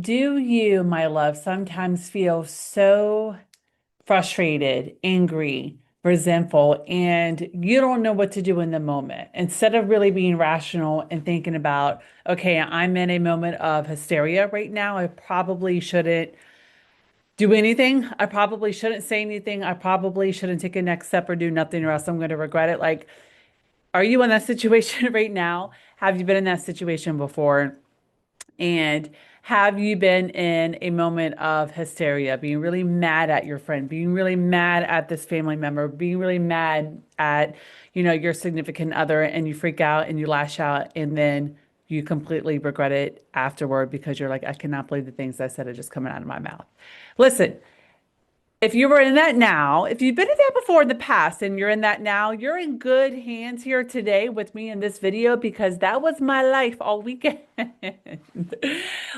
Do you, my love, sometimes feel so frustrated, angry, resentful, and you don't know what to do in the moment? Instead of really being rational and thinking about, okay, I'm in a moment of hysteria right now. I probably shouldn't do anything. I probably shouldn't say anything. I probably shouldn't take a next step or do nothing, or else I'm going to regret it. Like, are you in that situation right now? Have you been in that situation before? And have you been in a moment of hysteria, being really mad at your friend, being really mad at this family member, being really mad at, your significant other, and you freak out and you lash out, and then you completely regret it afterward because you're like, I cannot believe the things I said are just coming out of my mouth. Listen, if you were in that now, if you've been in that before in the past and you're in that now, you're in good hands here today with me in this video because that was my life all weekend.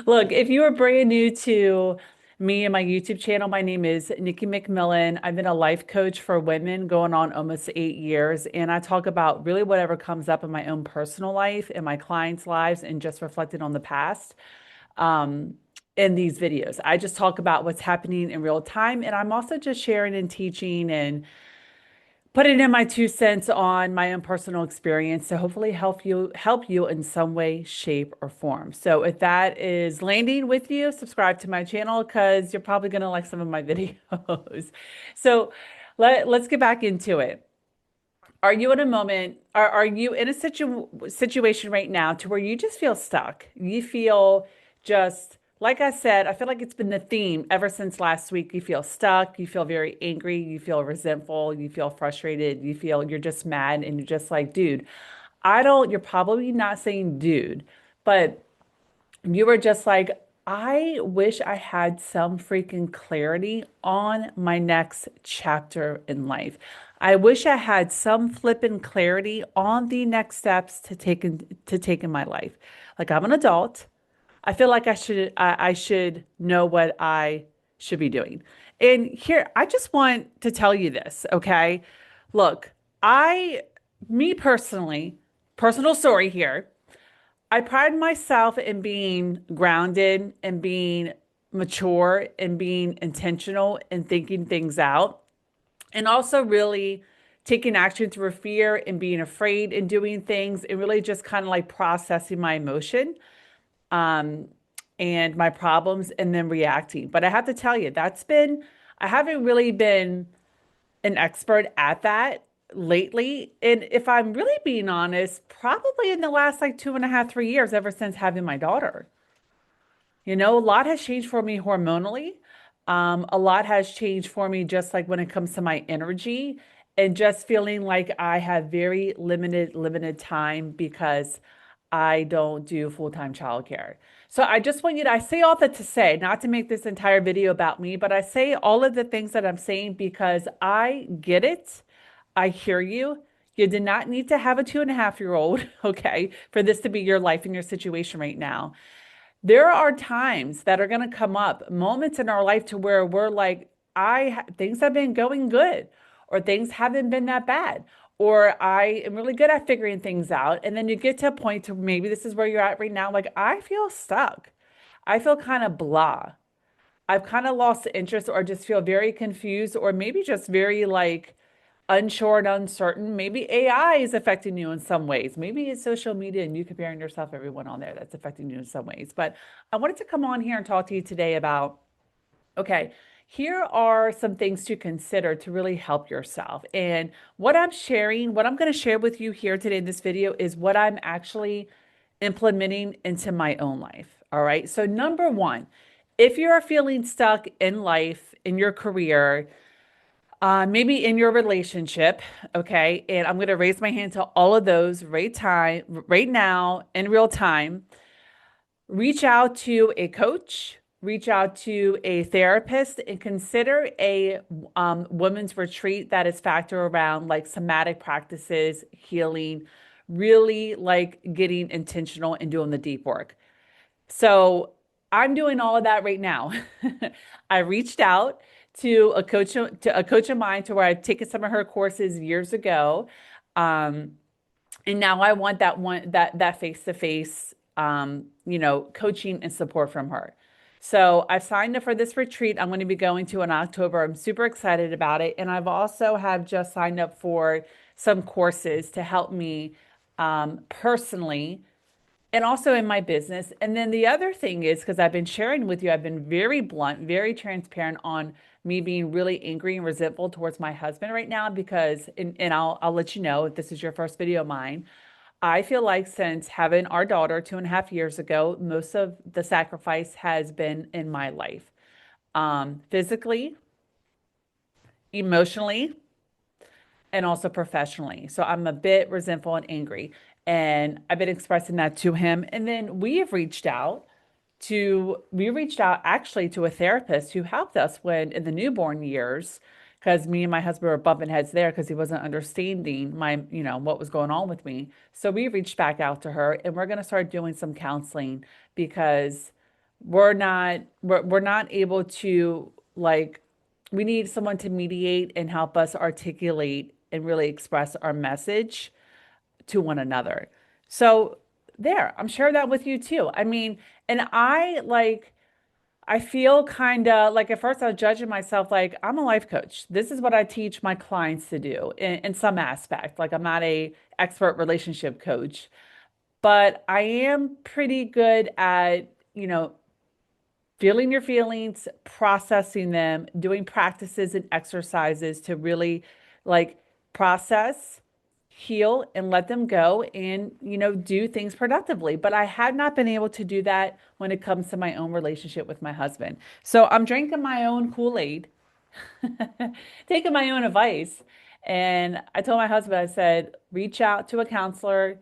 Look, if you are brand new to me and my YouTube channel, my name is Nikki McMillan. I've been a life coach for women going on almost 8 years, and I talk about really whatever comes up in my own personal life and my clients' lives and just reflecting on the past um, in these videos. I just talk about what's happening in real time, and I'm also just sharing and teaching and putting in my 2 cents on my own personal experience to hopefully help you in some way, shape, or form. So if that is landing with you, subscribe to my channel because you're probably going to like some of my videos. So let's get back into it. Are you in a moment, are you in a situation right now to where you just feel stuck? You feel just, like I said, I feel like it's been the theme ever since last week. You feel stuck, you feel very angry, you feel resentful, you feel frustrated, you feel you're just mad, and you're just like, dude, you're probably not saying dude, but you were just like, I wish I had some freaking clarity on my next chapter in life. I wish I had some flipping clarity on the next steps to take in my life. Like I'm an adult. I feel like I should know what I should be doing. And here, I just want to tell you this, okay? Look, me personally, personal story here. I pride myself in being grounded and being mature and being intentional and thinking things out, and also really taking action through fear and being afraid and doing things and really just kind of like processing my emotion um, and my problems and then reacting. But I have to tell you, I haven't really been an expert at that lately. And if I'm really being honest, probably in the last like 2.5, 3 years, ever since having my daughter. A lot has changed for me hormonally. A lot has changed for me just like when it comes to my energy and just feeling like I have very limited time because I don't do full-time childcare. So I just want you to, I say all that to say, not to make this entire video about me, but I say all of the things that I'm saying because I get it. I hear you. You did not need to have a 2.5-year-old, okay, for this to be your life and your situation right now. There are times that are going to come up, moments in our life to where we're like, things have been going good, or things haven't been that bad, or I am really good at figuring things out. And then you get to a point to maybe this is where you're at right now. Like, I feel stuck. I feel kind of blah. I've kind of lost interest or just feel very confused, or maybe just very like unsure and uncertain. Maybe AI is affecting you in some ways. Maybe it's social media and you comparing yourself to everyone on there that's affecting you in some ways. But I wanted to come on here and talk to you today about, okay, here are some things to consider to really help yourself. And what I'm going to share with you here today in this video is what I'm actually implementing into my own life. All right. So number one, if you are feeling stuck in life, in your career, maybe in your relationship, okay? And I'm going to raise my hand to all of those right now, in real time. Reach out to a coach, reach out to a therapist, and consider a women's retreat that is factored around like somatic practices, healing, really like getting intentional and doing the deep work. So I'm doing all of that right now. I reached out to a coach of mine to where I've taken some of her courses years ago. Um, and now I want that face-to-face coaching and support from her. So I've signed up for this retreat I'm going to be going to in October. I'm super excited about it. And I've also have just signed up for some courses to help me personally and also in my business. And then the other thing is, because I've been sharing with you, I've been very blunt, very transparent on me being really angry and resentful towards my husband right now because, and I'll let you know if this is your first video of mine. I feel like since having our daughter 2.5 years ago, most of the sacrifice has been in my life, physically, emotionally, and also professionally. So I'm a bit resentful and angry. And I've been expressing that to him. And then we reached out actually to a therapist who helped us when in the newborn years, because me and my husband were bumping heads there because he wasn't understanding what was going on with me. So we reached back out to her and we're going to start doing some counseling because we're not able to like we need someone to mediate and help us articulate and really express our message to one another. So there, I'm sharing that with you too. I mean, and I feel kind of like at first I was judging myself like I'm a life coach. This is what I teach my clients to do in some aspect. Like I'm not a expert relationship coach, but I am pretty good at, feeling your feelings, processing them, doing practices and exercises to really like process, heal, and let them go and, do things productively. But I have not been able to do that when it comes to my own relationship with my husband. So I'm drinking my own Kool-Aid, taking my own advice. And I told my husband, I said, reach out to a counselor.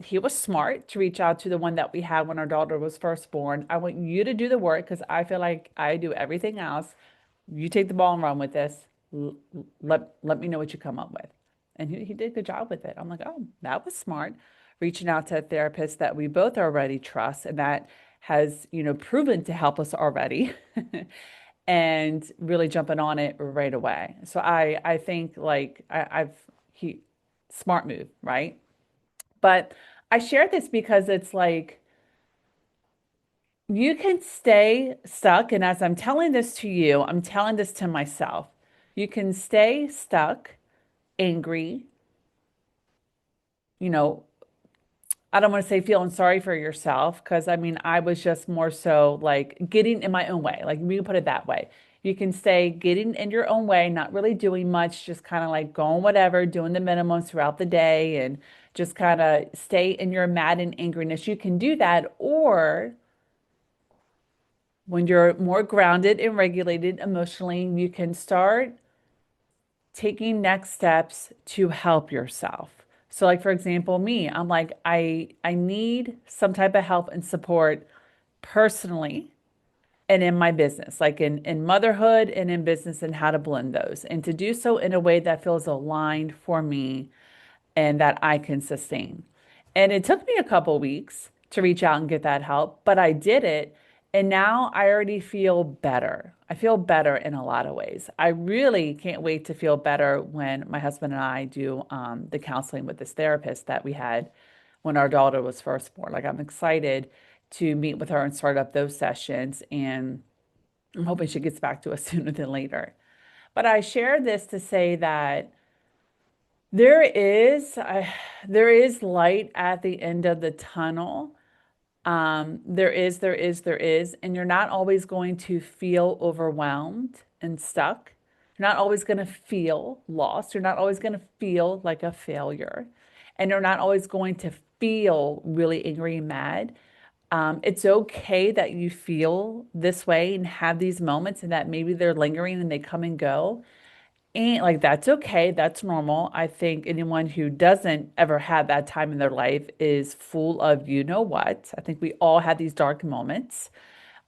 He was smart to reach out to the one that we had when our daughter was first born. I want you to do the work because I feel like I do everything else. You take the ball and run with this. Let me know what you come up with. And he did a good job with it. I'm like, oh, that was smart. Reaching out to a therapist that we both already trust and that has, proven to help us already. And really jumping on it right away. So I think like I've he smart move, right? But I share this because it's like you can stay stuck. And as I'm telling this to you, I'm telling this to myself. You can stay stuck, angry, you know, I don't want to say feeling sorry for yourself because I mean, I was just more so like getting in my own way. Like we can put it that way. You can stay getting in your own way, not really doing much, just kind of like going whatever, doing the minimums throughout the day and just kind of stay in your mad and angriness. You can do that. Or when you're more grounded and regulated emotionally, you can start taking next steps to help yourself. So like for example, me, I'm like I need some type of help and support personally and in my business, like in motherhood and in business and how to blend those and to do so in a way that feels aligned for me and that I can sustain. And it took me a couple weeks to reach out and get that help, but I did it. And now I already feel better. I feel better in a lot of ways. I really can't wait to feel better when my husband and I do the counseling with this therapist that we had when our daughter was first born. Like, I'm excited to meet with her and start up those sessions. And I'm hoping she gets back to us sooner than later. But I share this to say that there is there is light at the end of the tunnel. There is, and you're not always going to feel overwhelmed and stuck. You're not always going to feel lost. You're not always going to feel like a failure, and you're not always going to feel really angry and mad. It's okay that you feel this way and have these moments, and that maybe they're lingering and they come and go. And like that's okay, that's normal. I think anyone who doesn't ever have that time in their life is full of you know what. I think we all have these dark moments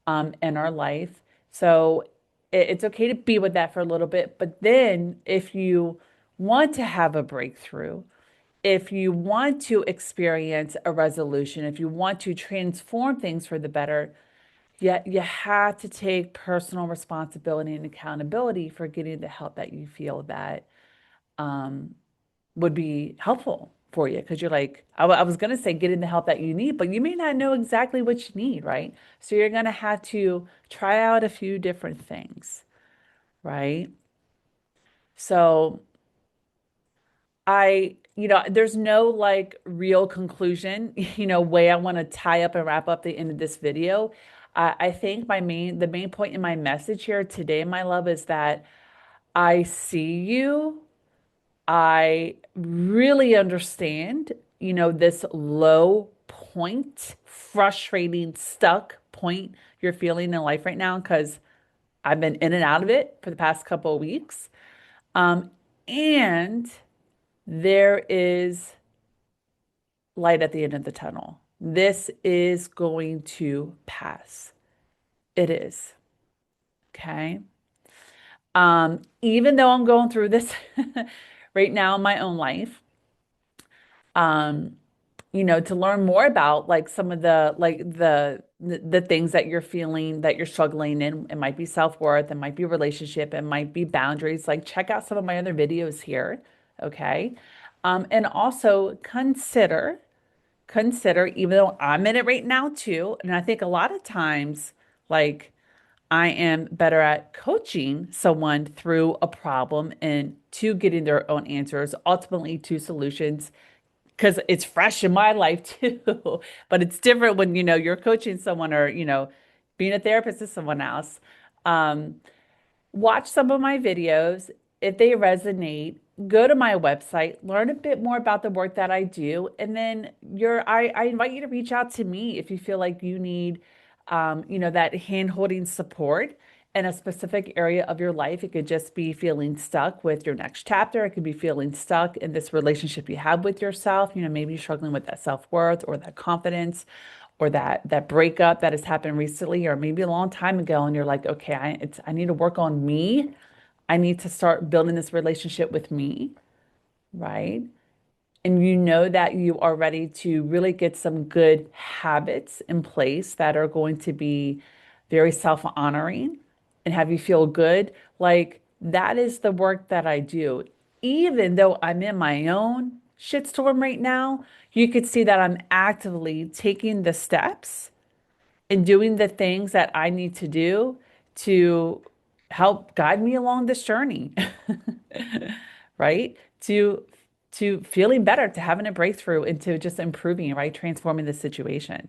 in our life. So it's okay to be with that for a little bit. But then if you want to have a breakthrough, if you want to experience a resolution, if you want to transform things for the better, yet you have to take personal responsibility and accountability for getting the help that you feel that would be helpful. for you because you're like, I was going to say getting the help that you need, but you may not know exactly what you need, right? So you're going to have to try out a few different things, right? So there's no like real conclusion, way I want to tie up and wrap up the end of this video. I think the main point in my message here today, my love, is that I see you. I really understand, this low point, frustrating, stuck point you're feeling in life right now, because I've been in and out of it for the past couple of weeks. Um, and there is light at the end of the tunnel. This is going to pass. It is. Okay. Even though I'm going through this right now in my own life, um, to learn more about like some of the things that you're feeling that you're struggling in. It might be self-worth, it might be relationship, it might be boundaries. Like check out some of my other videos here. Okay. And also consider, even though I'm in it right now too, and I think a lot of times, like I am better at coaching someone through a problem and to getting their own answers, ultimately to solutions, because it's fresh in my life too. But it's different when, you're coaching someone or, being a therapist to someone else. Um, Watch some of my videos. If they resonate, go to my website, learn a bit more about the work that I do, and then I invite you to reach out to me if you feel like you need, that hand-holding support in a specific area of your life. It could just be feeling stuck with your next chapter. It could be feeling stuck in this relationship you have with yourself. Maybe you're struggling with that self-worth or that confidence or that breakup that has happened recently or maybe a long time ago, and you're like, okay, I need to work on me. I need to start building this relationship with me, right? And you know that you are ready to really get some good habits in place that are going to be very self-honoring and have you feel good. Like that is the work that I do. Even though I'm in my own shitstorm right now, you could see that I'm actively taking the steps and doing the things that I need to do to help guide me along this journey, right? To feeling better, to having a breakthrough, and to just improving, right? Transforming the situation.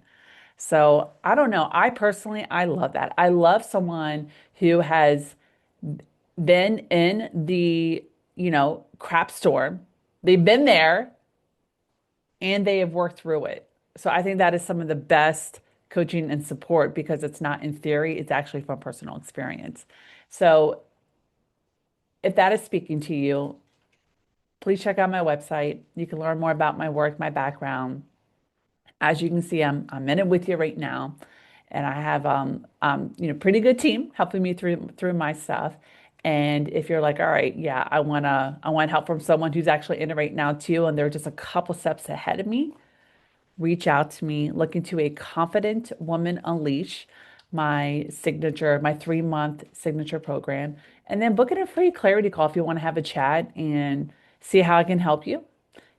So I don't know. I love that. I love someone who has been in the, crap storm. They've been there and they have worked through it. So I think that is some of the best coaching and support because it's not in theory, it's actually from personal experience. So if that is speaking to you, please check out my website. You can learn more about my work, my background. As you can see, I'm in it with you right now, and I have pretty good team helping me through my stuff. And if you're like, all right, yeah, I want help from someone who's actually in it right now too, and they're just a couple steps ahead of me, reach out to me. Look into a Confident Woman Unleash, my 3-month signature program, and then book in a free clarity call if you want to have a chat and see how I can help you.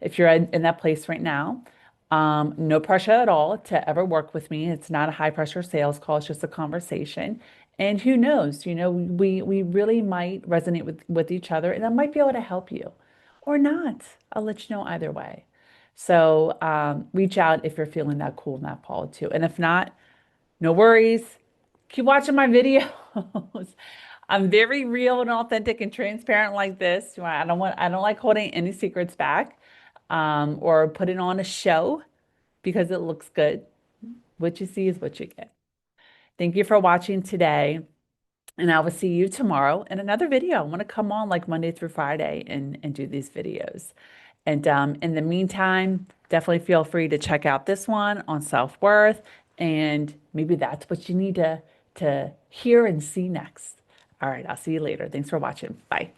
If you're in that place right now, no pressure at all to ever work with me. It's not a high pressure sales call. It's just a conversation. And who knows, we really might resonate with each other and I might be able to help you or not. I'll let you know either way. So reach out if you're feeling that cool and that Paul too. And if not, no worries. Keep watching my videos. I'm very real and authentic and transparent like this. I don't like holding any secrets back or putting on a show because it looks good. What you see is what you get. Thank you for watching today. And I will see you tomorrow in another video. I want to come on like Monday through Friday and do these videos. And in the meantime, definitely feel free to check out this one on self-worth. And maybe that's what you need to hear and see next. All right, I'll see you later. Thanks for watching. Bye.